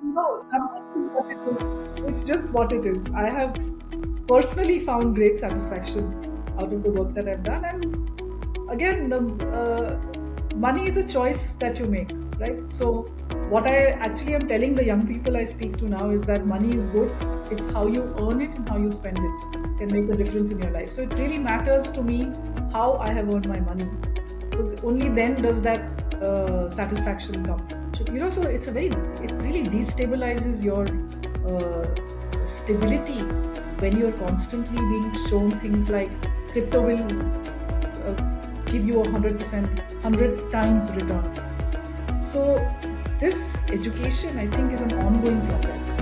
No, sometimes what it is, it's just what it is. I have personally found great satisfaction out of the work that I've done. And again, the money is a choice that you make, right? So, what I actually am telling the young people I speak to now is that money is good. It's how you earn it and how you spend it can make a difference in your life. So, it really matters to me how I have earned my money because only then does that satisfaction come. So it's a very, it really destabilizes your stability when you're constantly being shown things like crypto will give you 100%, 100 times return. So this education, I think, is an ongoing process.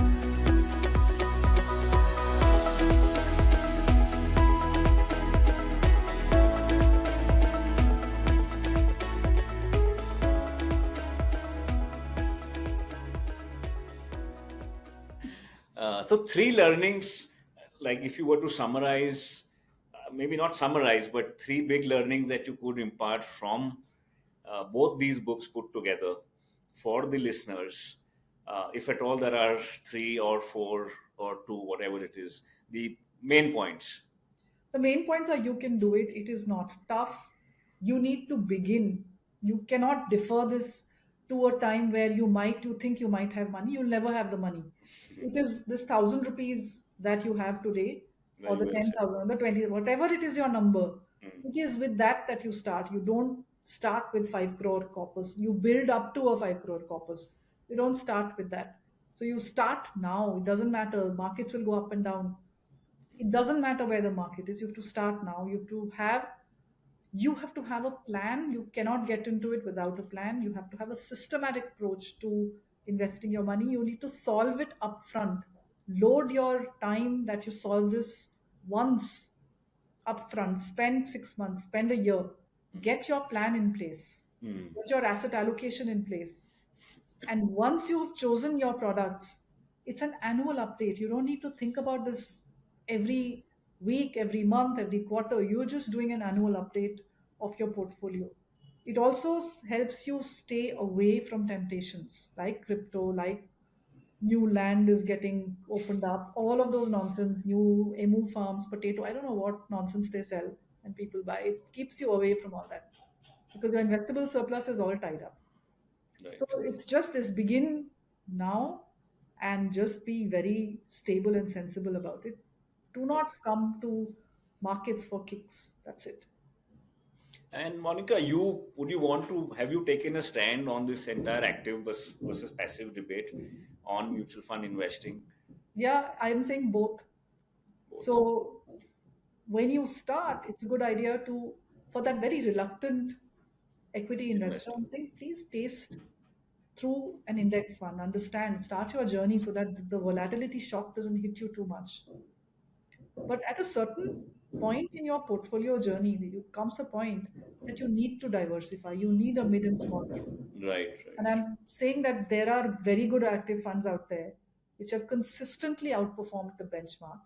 So three learnings, like if you were to summarize, maybe not summarize, but three big learnings that you could impart from both these books put together for the listeners, if at all there are three or four or two, whatever it is, the main points. The main points are you can do it. It is not tough. You need to begin. You cannot defer this to a time where you think you might have money. You'll never have the money. It is this 1,000 rupees that you have today, or Very the well said. 10,000, or the 20, whatever it is your number. Mm. It is with that you start. You don't start with 5 crore corpus. You build up to a 5 crore corpus. You don't start with that. So you start now. It doesn't matter. Markets will go up and down. It doesn't matter where the market is. You have to start now. You have to have a plan. You cannot get into it without a plan. You have to have a systematic approach to investing your money. You need to solve it upfront. Load your time that you solve this once upfront. Spend 6 months, spend a year, get your plan in place, Mm. get your asset allocation in place. And once you've chosen your products, it's an annual update. You don't need to think about this every week, every month, every quarter. You're just doing an annual update of your portfolio. It also helps you stay away from temptations like crypto, like new land is getting opened up, all of those nonsense, new emu farms, potato, I don't know what nonsense they sell and people buy. It keeps you away from all that because your investable surplus is all tied up. So Right. it's just this begin now and just be very stable and sensible about it. Do not Perfect. come to markets for kicks. That's it. And Monica, you would you want to have you taken a stand on this entire active versus passive debate on mutual fund investing? Yeah, I'm saying both. Both. So when you start, it's a good idea to, for that very reluctant equity investor, Investor. I'm saying please taste through an index fund, understand, start your journey so that the volatility shock doesn't hit you too much. But at a certain point in your portfolio journey, there comes a point that you need to diversify. You need a mid and small cap. Right, And right. I'm saying that there are very good active funds out there which have consistently outperformed the benchmark.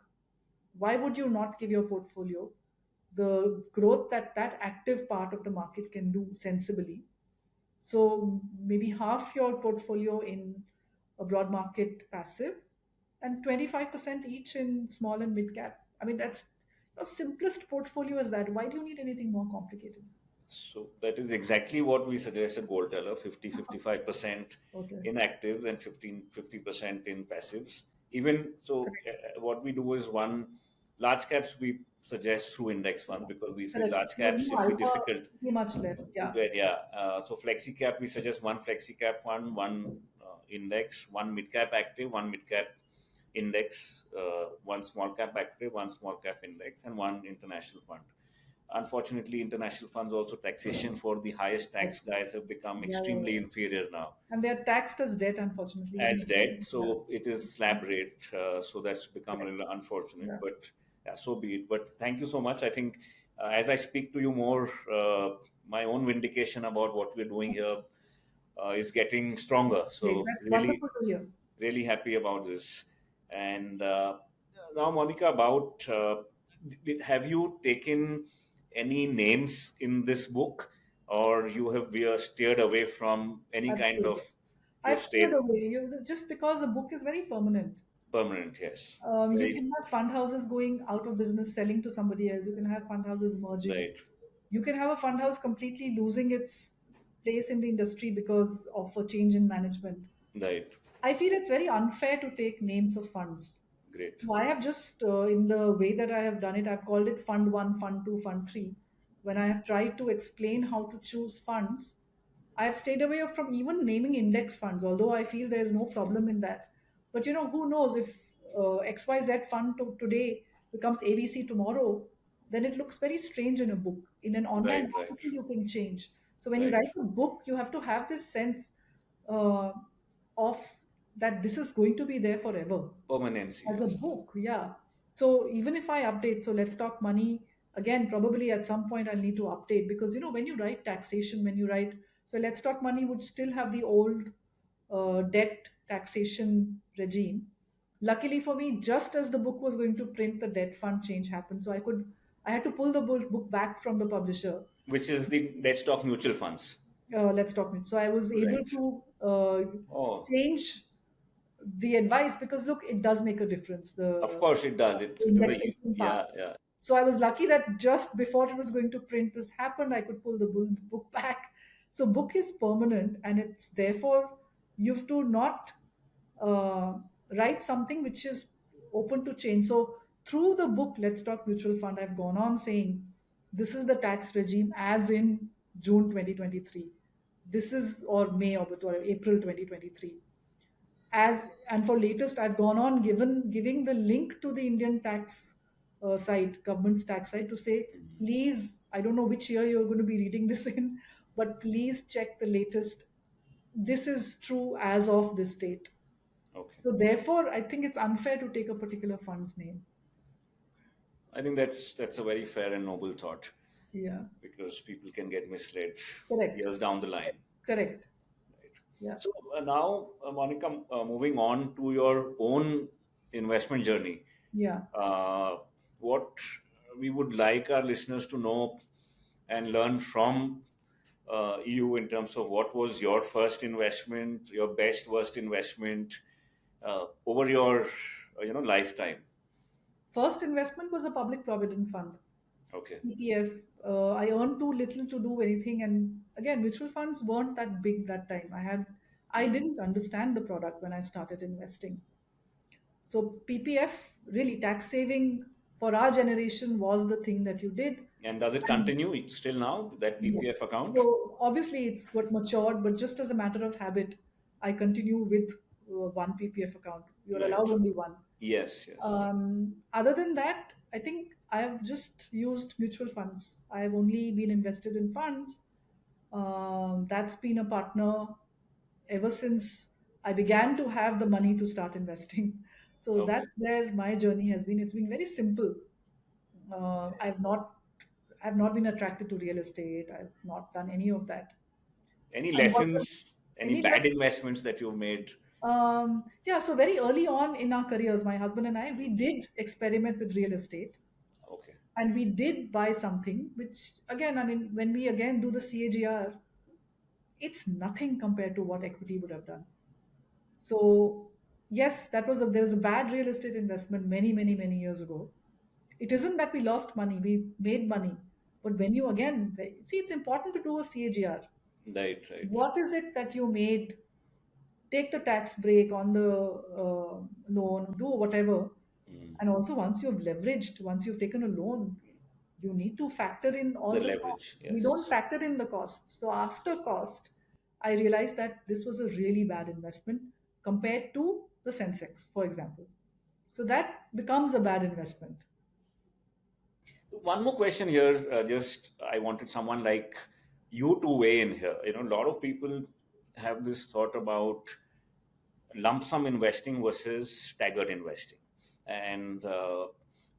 Why would you not give your portfolio the growth that that active part of the market can do sensibly? So maybe half your portfolio in a broad market passive and 25% each in small and mid cap. I mean, that's the simplest portfolio is that. Why do you need anything more complicated? So that is exactly what we suggested GoalTeller, 50-55% Okay. in actives and 50% in passives. Even so, Correct. what we do is one large caps we suggest through index fund because we feel Correct. large You have caps no it'll be alpha difficult pretty much left. to Yeah. get. Yeah. So flexi cap we suggest one flexi cap fund, one index, one mid cap active, one mid cap index, one small cap active, one small cap index, and one international fund. Unfortunately, international funds also taxation for the highest Yeah. tax guys have become Yeah, yeah, extremely yeah. inferior now And they are taxed as debt, unfortunately, as even. debt. Yeah. So it is slab rate. So that's become a Correct. little unfortunate, Yeah. but yeah, so be it. But thank you so much. I think as I speak to you more, my own vindication about what we're doing here is getting stronger. Great. So That's really, wonderful to hear. really happy about this. And now, Monica, about have you taken any names in this book, or you have steered away from any kind of? Absolutely. You've I've steered stayed away just because a book is very permanent. permanent, yes. You Very can have fund houses going out of business, selling to somebody else. You can have fund houses merging. right, You can have a fund house completely losing its place in the industry because of a change in management. right. I feel it's very unfair to take names of funds. Great. So I have just, in the way that I have done it, I've called it Fund 1, Fund 2, Fund 3. When I have tried to explain how to choose funds, I have stayed away from even naming index funds, although I feel there's no problem in that. But who knows if XYZ fund today becomes ABC tomorrow, then it looks very strange in a book. In an Right, online right, article, you can change. So when you right. write a book, you have to have this sense uh, of that this is going to be there forever Permanency, as a yes. book. Yeah. So even if I update, so let's talk money again, probably at some point I'll need to update because when you write taxation, when you write, so let's talk money would still have the old debt taxation regime. Luckily for me, just as the book was going to print, the debt fund change happened. So I had to pull the book back from the publisher. Which is the dead stock mutual funds. Let's talk. So I was able Right. to Oh, change the advice because look, it does make a difference. of The course it does. It is a indexation part. yeah, yeah. So I was lucky that just before it was going to print, this happened. I could pull the book back. So book is permanent, and it's therefore you have to not uh, write something which is open to change. So through the book, Let's Talk Mutual Fund, I've gone on saying this is the tax regime as in June 2023. This is or May or April 2023 as and for latest I've gone on given giving the link to the Indian tax site, government's tax site, to say please, I don't know which year you're going to be reading this in, but please check the latest. This is true as of this date. Okay. So therefore I think it's unfair to take a particular fund's name. I think that's a very fair and noble thought Yeah. because people can get misled Correct. years down the line. Correct. Right. Yeah. So now, Monica, moving on to your own investment journey, Yeah. uh, what we would like our listeners to know and learn from you in terms of what was your first investment, your best worst investment over your lifetime. First investment was a public provident fund. Okay. PPF. I earned too little to do anything, and again, mutual funds weren't that big that time. I Mm. didn't understand the product when I started investing. So PPF, really tax saving for our generation was the thing that you did. And does it And continue still now, that yes, PPF account? so obviously it's got matured, but just as a matter of habit, I continue with one PPF account. You're Right. allowed only one. Yes, yes. Other than that, I think I have just used mutual funds. I have only been invested in funds. That's been a partner ever since I began to have the money to start investing. So Okay. that's where my journey has been. It's been very simple. I've not been attracted to real estate. I've not done any of that. Any And what lessons, any any bad less investments that you've made? yeah, so very early on in our careers, my husband and I, we did experiment with real estate. Okay. And we did buy something which again, I mean, when we again do the CAGR, it's nothing compared to what equity would have done. So yes, there was a bad real estate investment many years ago. It isn't that we lost money, we made money. But when you again see, it's important to do a CAGR. Right, right. What is it that you made? Take the tax break on the loan, do whatever. Mm. And also, once you've taken a loan, you need to factor in all The the costs. leverage, We don't yes. factor in the costs. So after cost, I realized that this was a really bad investment compared to the Sensex, for example. So that becomes a bad investment. One more question here. Just I wanted someone like you to weigh in here. A lot of people have this thought about lump sum investing versus staggered investing, and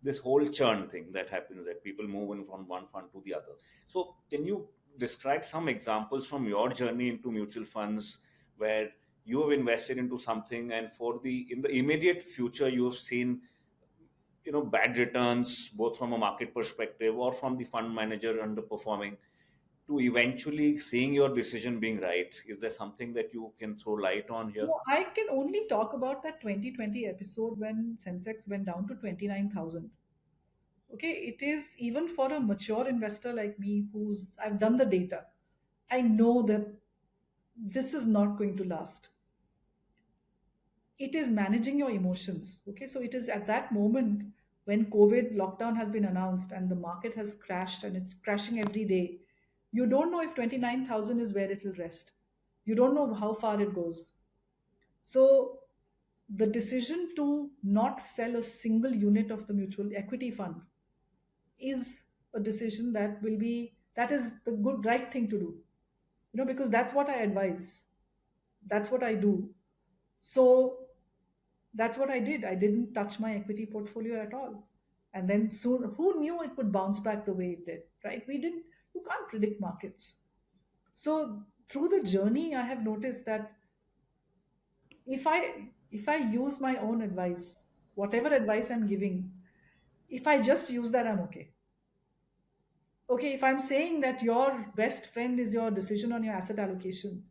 this whole churn thing that happens, that people move in from one fund to the other. So, can you describe some examples from your journey into mutual funds where you have invested into something, and for the in the immediate future you have seen bad returns both from a market perspective or from the fund manager underperforming, to eventually seeing your decision being right? Is there something that you can throw light on here? No, I can only talk about that 2020 episode when Sensex went down to 29,000. Okay, it is even for a mature investor like me I've done the data. I know that this is not going to last. It is managing your emotions. Okay, so it is at that moment when COVID lockdown has been announced and the market has crashed and it's crashing every day. You don't know if 29,000 is where it will rest. You don't know how far it goes. So the decision to not sell a single unit of the mutual equity fund is a decision that is the good right thing to do. Because that's what I advise. That's what I do. So that's what I did. I didn't touch my equity portfolio at all. And then soon, who knew it would bounce back the way it did, right? We didn't, you can't predict markets. So through the journey, I have noticed that if I use my own advice, whatever advice I'm giving, if I just use that, I'm okay. Okay, if I'm saying that your best friend is your decision on your asset allocation,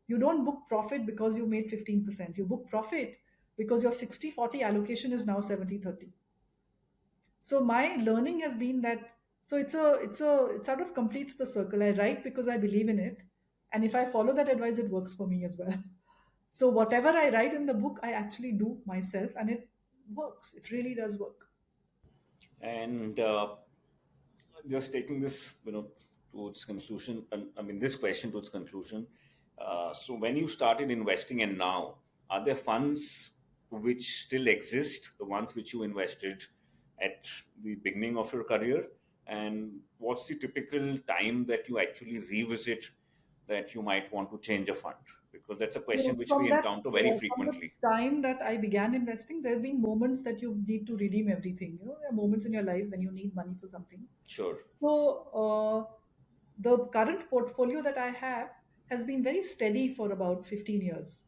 you don't book profit because you made 15%. You book profit because your 60-40 allocation is now 70-30. So my learning has been that so it sort of completes the circle. I write because I believe in it. And if I follow that advice, it works for me as well. So whatever I write in the book, I actually do myself and it works. It really does work. And just taking this, to its conclusion, and I mean, this question to its conclusion. So, when you started investing and now, are there funds which still exist, the ones which you invested at the beginning of your career? And what's the typical time that you actually revisit that you might want to change a fund? Because that's a question which we encounter very From the frequently. time that I began investing, there have been moments that you need to redeem everything. There are moments in your life when you need money for something. Sure. So the current portfolio that I have has been very steady for about 15 years.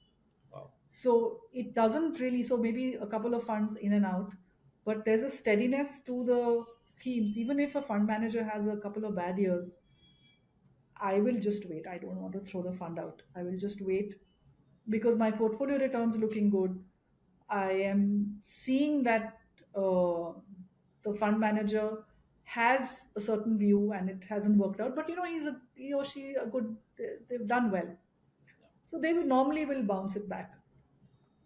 Wow. So it doesn't really, so maybe a couple of funds in and out, but there's a steadiness to the schemes. Even if a fund manager has a couple of bad years, I will just wait. I don't want to throw the fund out. I will just wait because my portfolio returns looking good. I am seeing that uh, the fund manager has a certain view and it hasn't worked out. But he or she a good. They've done well, so they will normally will bounce it back.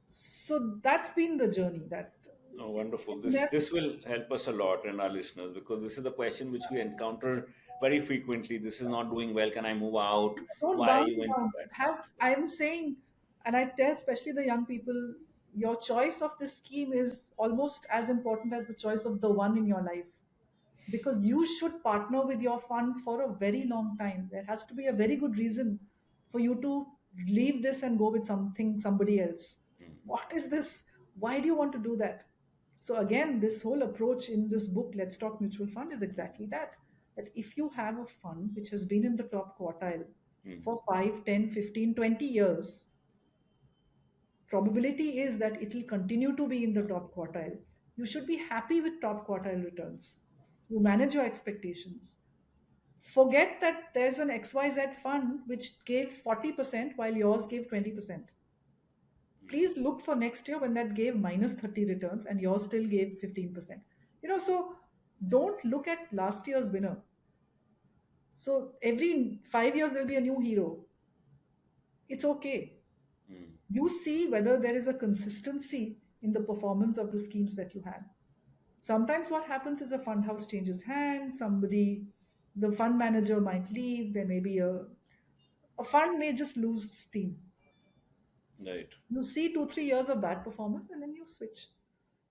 So that's been the journey. That Oh, wonderful. This yes, will help us a lot and our listeners, because this is the question which we encounter very frequently. This is not doing well. Can I move out? don't Why are bounce you in around. bad Have funds? I'm saying, and I tell especially the young people, your choice of the scheme is almost as important as the choice of the one in your life. Because you should partner with your fund for a very long time. There has to be a very good reason for you to leave this and go with somebody else. Mm, What is this? Why do you want to do that? So again, this whole approach in this book, Let's Talk Mutual Fund, is exactly that. That if you have a fund which has been in the top quartile mm, for 5, 10, 15, 20 years, probability is that it will continue to be in the top quartile. You should be happy with top quartile returns. You manage your expectations. Forget that there's an XYZ fund which gave 40% while yours gave 20%. mm. Please look for next year when that gave minus 30 returns and yours still gave 15%. So don't look at last year's winner. So every 5 years there'll be a new hero. It's okay. Mm. You see whether there is a consistency in the performance of the schemes that you have. Sometimes what happens is a fund house changes hands, the fund manager might leave, there may be a fund may just lose steam. Right. You see 2 3 years of bad performance and then you switch.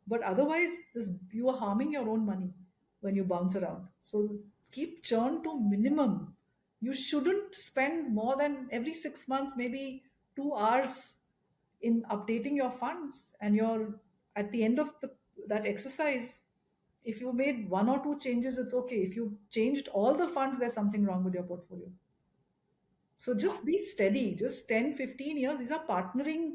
But otherwise, this you are harming your own money when you bounce around. So keep churn to minimum. You shouldn't spend more than every 6 months, maybe 2 hours in updating your funds. And you're at the end of that exercise. If you made one or two changes, it's okay. If you've changed all the funds, there's something wrong with your portfolio. So just be steady, just 10, 15 years. These are partnering.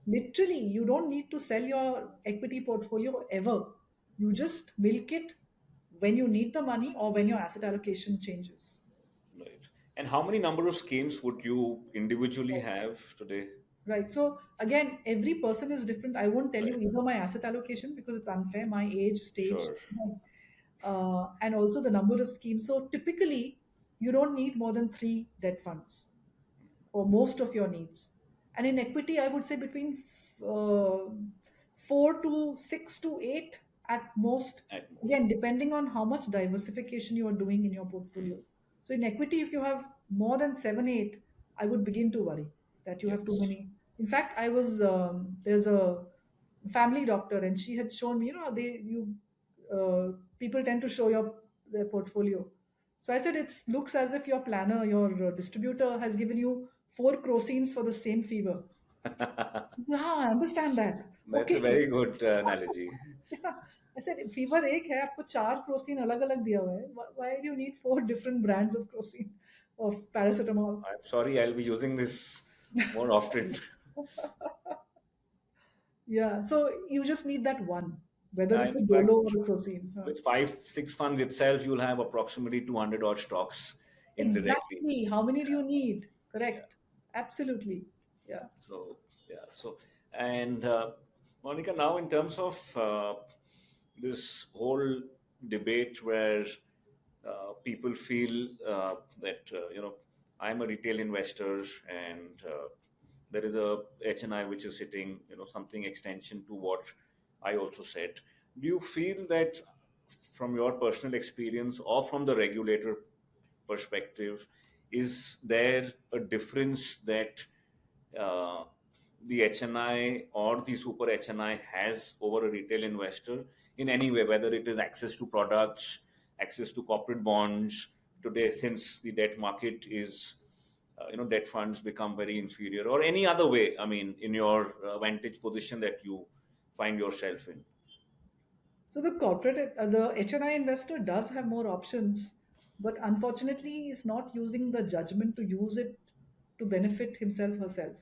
Literally, you don't need to sell your equity portfolio ever. You just milk it when you need the money or when your asset allocation changes. Right. And how many number of schemes would you individually have today? Right. So again, every person is different. I won't tell you Right. either my asset allocation because it's unfair, my age, stage, Sure. and also the number of schemes. So typically, you don't need more than three debt funds for most of your needs. And in equity, I would say between four to six to eight at most. At most. Again, depending on how much diversification you are doing in your portfolio. So in equity, if you have more than seven, eight, I would begin to worry that you have too Yes. many. In fact, I was there's a family doctor, and she had shown me, people tend to show their portfolio. So I said, it looks as if your planner, your distributor has given you four crocines for the same fever. हाँ, I understand that. That's a Okay. very good analogy. Yeah. I said, fever एक है, आपको चार Crocin अलग अलग दिया हुआ है. Why do you need four different brands of crocin, of paracetamol? I'm sorry, I'll be using this more often. Yeah, so you just need that one, whether it's In a dolo fact, or a crocin. Huh. with five, six funds itself, you'll have approximately 200 odd stocks indirectly. Exactly. How many do Yeah. you need? Yeah. Correct. Absolutely. Yeah. So, yeah. So, and Monica, now in terms of this whole debate where people feel that, I'm a retail investor and there is a HNI which is sitting, something extension to what I also said. Do you feel that from your personal experience or from the regulator perspective, is there a difference that uh, the HNI or the super HNI has over a retail investor in any way, whether it is access to products, access to corporate bonds? Today, since the debt market is, debt funds become very inferior, or any other way, I mean, in your vantage position that you find yourself in. So the HNI investor does have more options, but unfortunately is not using the judgment to use it to benefit himself herself.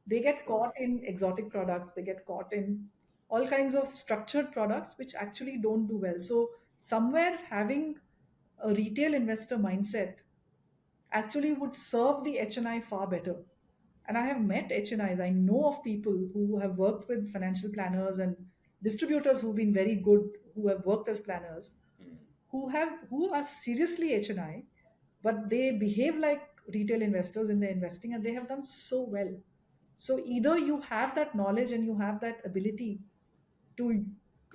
They get Sure. caught in exotic products, they get caught in all kinds of structured products which actually don't do well. So somewhere having a retail investor mindset actually would serve the HNI far better. And I have met HNIs. I know of people who have worked with financial planners and distributors who've been very good, who have worked as planners, Mm, who are seriously HNI, but they behave like retail investors in their investing, and they have done so well. So either you have that knowledge and you have that ability to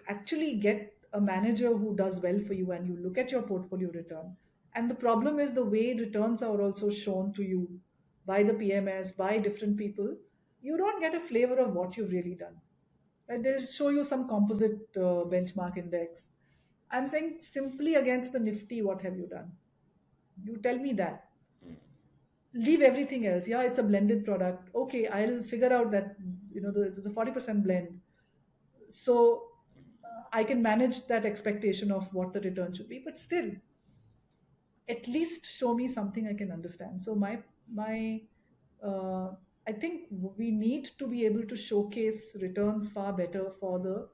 actually get a manager who does well for you, and you look at your portfolio return. And the problem is the way returns are also shown to you by the PMS, by different people. You don't get a flavor of what you've really done. Right? They'll show you some composite benchmark index. I'm saying simply against the Nifty, what have you done? You tell me that. mm. Leave everything else. Yeah, it's a blended product. Okay, I'll figure out that there's a 40% blend. So I can manage that expectation of what the return should be, but still, at least show me something I can understand. So my I think we need to be able to showcase returns far better for the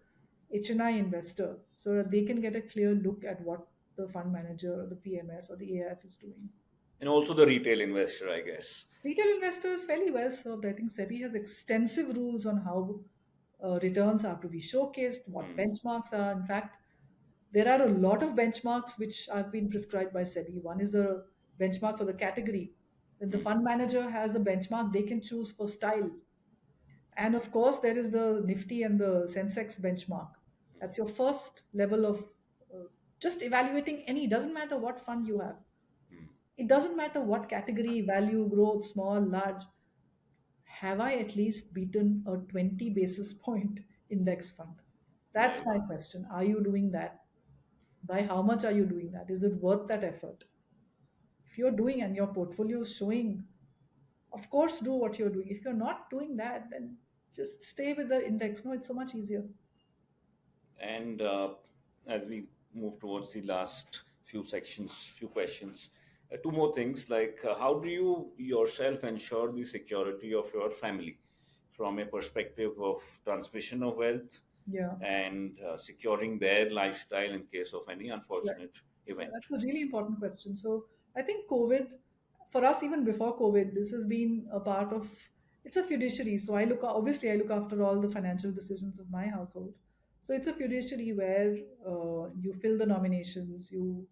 HNI investor so that they can get a clear look at what the fund manager or the PMS or the AIF is doing. And also the retail investor, I guess. Retail investors fairly well served. I think SEBI has extensive rules on how returns are to be showcased, what Mm, benchmarks are. In fact, there are a lot of benchmarks which have been prescribed by SEBI. One is a benchmark for the category. Then the mm, fund manager has a benchmark they can choose for style. And of course, there is the Nifty and the Sensex benchmark. That's your first level of just evaluating any, doesn't matter what fund you have. mm. It doesn't matter what category, value, growth, small, large. Have I at least beaten a 20 basis point index fund? That's Right. my question. Are you doing that? By how much are you doing that? Is it worth that effort? If you're doing and your portfolio is showing, of course, do what you're doing. If you're not doing that, then just stay with the index. No, it's so much easier. And as we move towards the last few sections, few questions, two more things like how do you yourself ensure the security of your family from a perspective of transmission of wealth Yeah. and securing their lifestyle in case of any Right. unfortunate event? That's a really important question. So I think COVID, for us, even before COVID, this has been a part of. It's a fiduciary, so I look after all the financial decisions of my household. So it's a fiduciary where you fill the nominations, you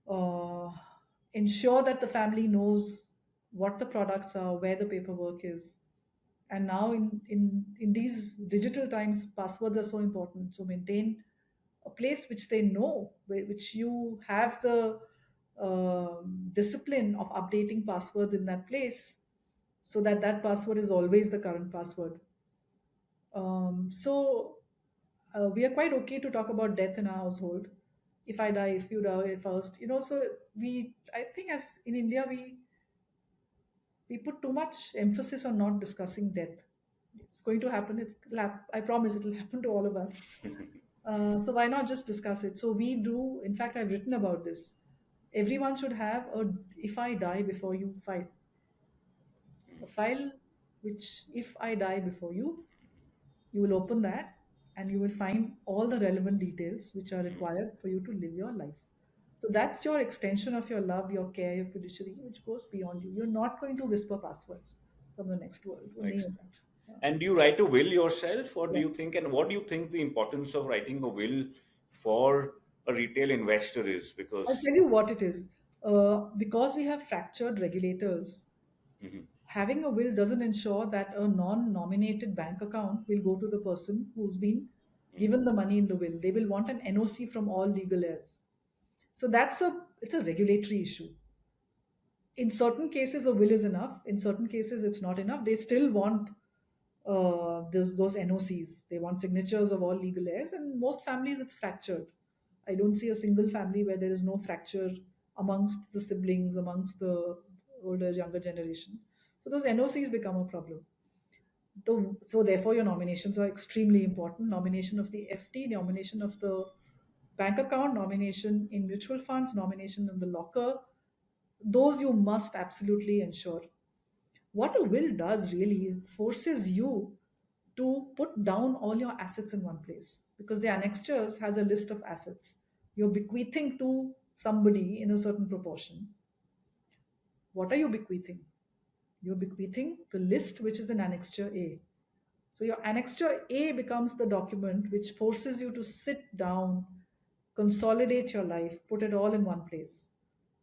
uh, ensure that the family knows what the products are, where the paperwork is. And now in these digital times, passwords are so important. So maintain a place which they know, which you have the discipline of updating passwords in that place, so that that password is always the current password. So we are quite okay to talk about death in our household. If I die, if you die first, so I think as in India, we put too much emphasis on not discussing death. It's going to happen. I promise it will happen to all of us. So why not just discuss it? So we do. In fact, I've written about this. Everyone should have a "if I die before you" file, a file which, if I die before you, you will open that and you will find all the relevant details which are required for you to live your life. So that's your extension of your love, your care, your fiduciary, which goes beyond you. You're not going to whisper passwords from the next world. Excellent. Yeah. And do you write a will yourself, or do Yeah. you think, and what do you think the importance of writing a will for a retail investor is? I'll Because tell you what it is. Because we have fractured regulators, Mhm. having a will doesn't ensure that a non nominated bank account will go to the person who's been given the money in the will. They will want an NOC from all legal heirs. So it's a regulatory issue. In certain cases, a will is enough. In certain cases, it's not enough. They still want those NOCs. They want signatures of all legal heirs, and most families it's fractured. I don't see a single family where there is no fracture amongst the siblings, amongst the older, younger generation. So those NOCs become a problem. So therefore, your nominations are extremely important. Nomination of the FT, nomination of the bank account, nomination in mutual funds, nomination in the locker. Those you must absolutely ensure. What a will does really is it forces you to put down all your assets in one place, because the annexures has a list of assets you're bequeathing to somebody in a certain proportion. What are you bequeathing? You're bequeathing the list which is in annexure A. So your annexure A becomes the document which forces you to sit down, consolidate your life, put it all in one place.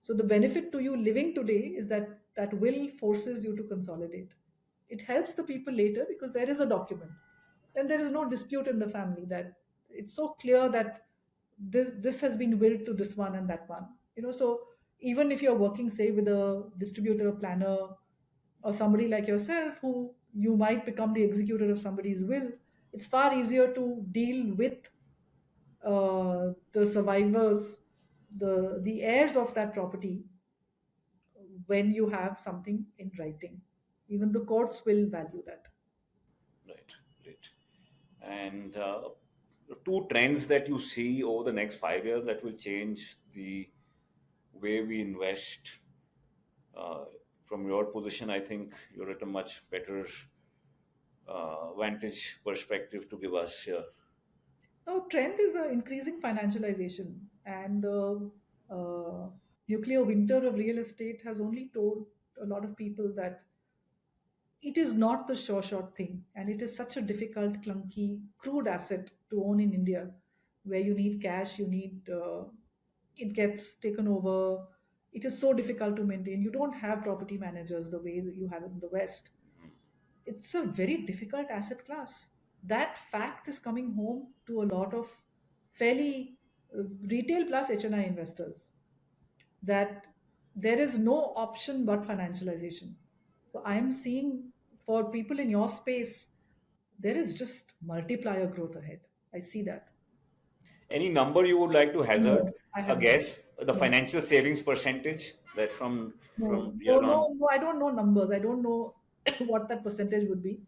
So the benefit to you living today is that that will forces you to consolidate. It helps the people later because there is a document. And there is no dispute in the family that it's so clear that this has been willed to this one and that one. So even if you're working, say, with a distributor, planner, or somebody like yourself who you might become the executor of somebody's will, it's far easier to deal with the survivors, the heirs of that property, when you have something in writing. Even the courts will value that. right, right. And two trends that you see over the next 5 years that will change the way we invest. Uh, from your position, I think you're at a much better vantage perspective to give us here. Now, trend is increasing financialization, and the nuclear winter of real estate has only told a lot of people that it is not the sure shot thing, and it is such a difficult, clunky, crude asset to own in India, where you need cash, it gets taken over. It is so difficult to maintain. You don't have property managers the way that you have in the West. It's a very difficult asset class. That fact is coming home to a lot of fairly retail plus HNI investors, that there is no option but financialization. So I am seeing, for people in your space, there is just multiplier growth ahead. I see that. Any number you would like to hazard? No, I A have not. guess? The No. financial savings percentage that from No, no, here on, no, no, I don't know numbers. I don't know what that percentage would be.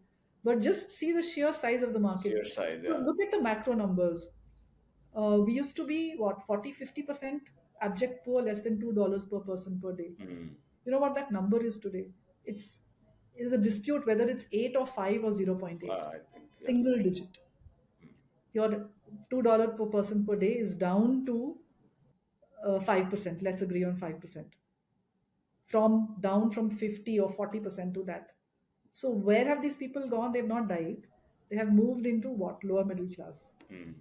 But just see the sheer size of the market. sheer size, yeah. Look at the macro numbers. We used to be what, 40-50% abject poor, less than $2 per person per day. Hmm. You know what that number is today? It's is a dispute whether it's 8 or 5 or 0.8. I think, yeah. Single digit. Your $2 per person per day is down to 5%. Let's agree on 5%. from down from 50 or 40% to that. So where have these people gone? They've not died. They have moved into what? Lower middle class. Mm.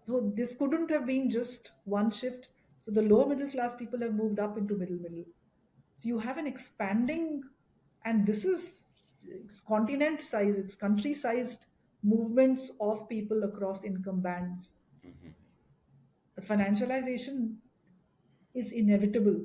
So this couldn't have been just one shift. So the lower middle class people have moved up into middle. So you have an expanding, and this is it's continent size, it's country sized movements of people across income bands. Mhm. The financialization is inevitable.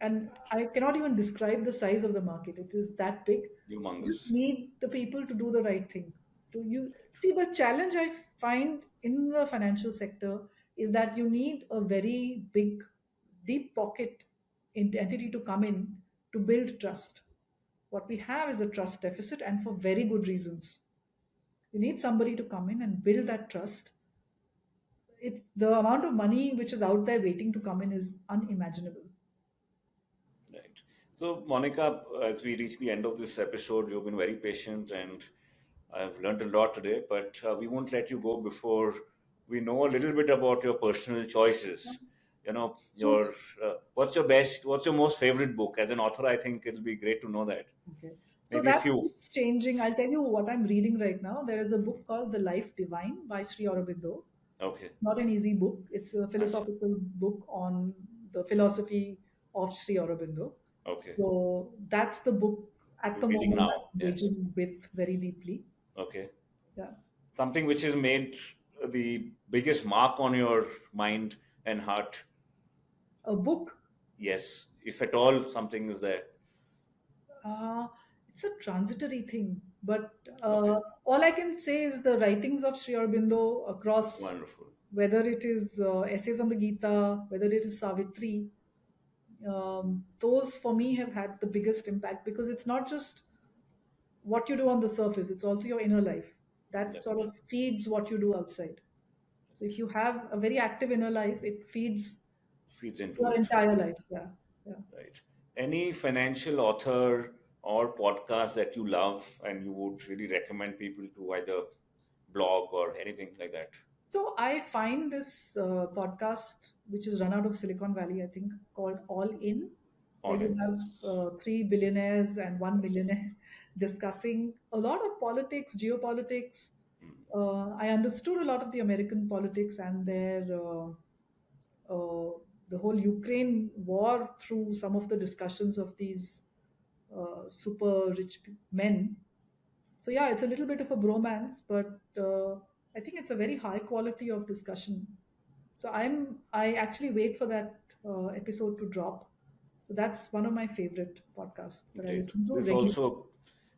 And I cannot even describe the size of the market. It is that big. You just Humongous. need the people to do the right thing. To you see the challenge I find in the financial sector is that you need a very big, deep pocket entity to come in to build trust. What we have is a trust deficit, and for very good reasons. You need somebody to come in and build that trust. It's the amount of money which is out there waiting to come in is unimaginable. Right. So, Monica, as we reach the end of this episode, you've been very patient and I've learned a lot today, but we won't let you go before we know a little bit about your personal choices. You know, So what's your most favorite book? As an author, I think it'll be great to know that. okay. So Maybe a that few. keeps changing. I'll tell you what I'm reading right now. There is a book called The Life Divine by Sri Aurobindo. Okay. Not an easy book. It's a Acha. philosophical book on the philosophy of Sri Aurobindo. Okay. So that's the book at You're the reading moment now. I'm Yes. engaging with very deeply. Okay. Yeah. Something which has made the biggest mark on your mind and heart. A book. Yes. If at all something is there. Uh, it's a transitory thing, but Okay. all I can say is the writings of Sri Aurobindo across, Wonderful. whether it is essays on the Gita, whether it is Savitri, those for me have had the biggest impact because it's not just what you do on the surface, it's also your inner life that Right. sort of feeds what you do outside. So if you have a very active inner life, it feeds Feeds into your it. entire life. Yeah. Yeah. Right. Any financial author or podcast that you love and you would really recommend people to either blog or anything like that? So I find this podcast, which is run out of Silicon Valley, I think, called All In, where All you in, have yes. three billionaires and one millionaire discussing a lot of politics, geopolitics. Mm. I understood a lot of the American politics and their the whole Ukraine war through some of the discussions of these super rich men. So yeah, it's a little bit of a bromance, but I think it's a very high quality of discussion. So I actually wait for that episode to drop. So that's one of my favorite podcasts that I Great. listen to This regularly. also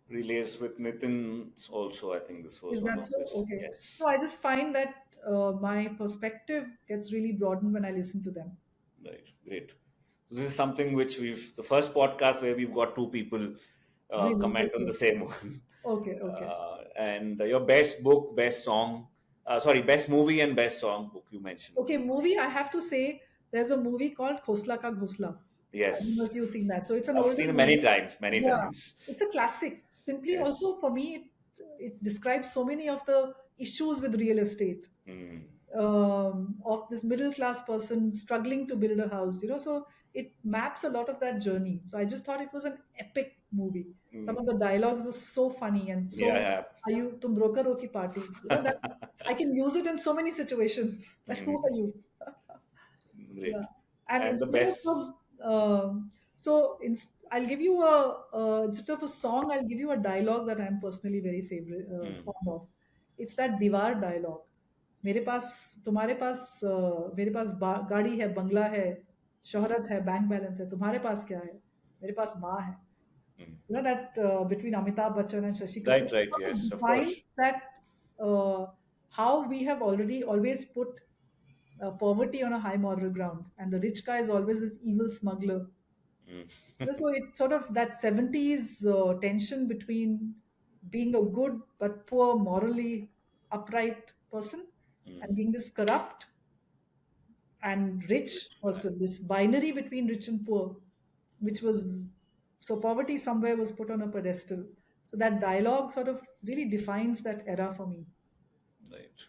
relates with Nitin's also. I think this was Is one that of so? his. Okay. So Yes. I just find that my perspective gets really broadened when I listen to them. Right. Great. This is something which the first podcast where we've got two people Really? comment on Okay. the same one. Okay. Okay. And your best book, best song, sorry, best movie and best song book you mentioned. Okay, movie, I have to say, there's a movie called Khosla Ka Ghosla. I don't know Yes. if you've seen that. So it's an I've older seen it many movie. times, many Yeah, times. it's a classic. Simply Yes. also for me, it describes so many of the issues with real estate, Mm, of this middle class person struggling to build a house, so it maps a lot of that journey. So I just thought it was an epic movie. Some of mm. the dialogues were so funny and so, Yeah, are you tum broker ho ki party? That I can use it in so many situations. yeah. Like, who are you? Yeah, Great. and And the instead of best, I'll give you instead of a song, I'll give you a dialogue that I'm personally very favorite mm, fond of. It's that दीवार dialogue. मेरे पास तुम्हारे पास मेरे पास गाड़ी है, बंगला है, mm, शोहरत है, bank balance है, तुम्हारे पास क्या है? मेरे पास माँ है. mm. That between Amitabh Bachchan and Shashi Kapoor, Right, right, sort of yes, of defines course. that how we have already always put poverty on a high moral ground, and the rich guy is always this evil smuggler. Mm. So it's sort of that 70s tension between being a good but poor, morally upright person and Mm. being this corrupt and rich Rich man. person, this binary between rich and poor, which was so poverty somewhere was put on a pedestal. So that dialogue sort of really defines that era for me. Right.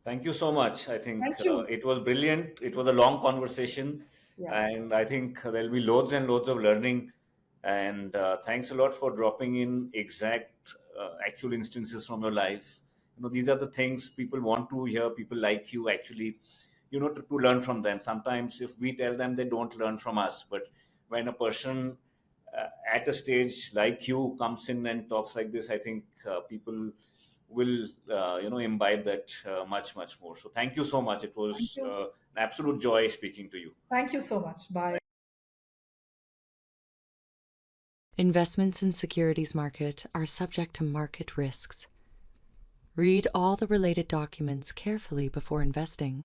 Thank you so much. I think Thank you. it was brilliant. It was a long conversation. Yeah. And I think there'll be loads and loads of learning. And thanks a lot for dropping in exact, actual instances from your life. These are the things people want to hear. People like you actually, to learn from them. Sometimes if we tell them, they don't learn from us. But when a person at a stage like you comes in and talks like this, I think people will, imbibe that much more. So thank you so much. It Thank was you. an absolute joy speaking to you. Thank you so much. Bye. Investments in securities market are subject to market risks. Read all the related documents carefully before investing.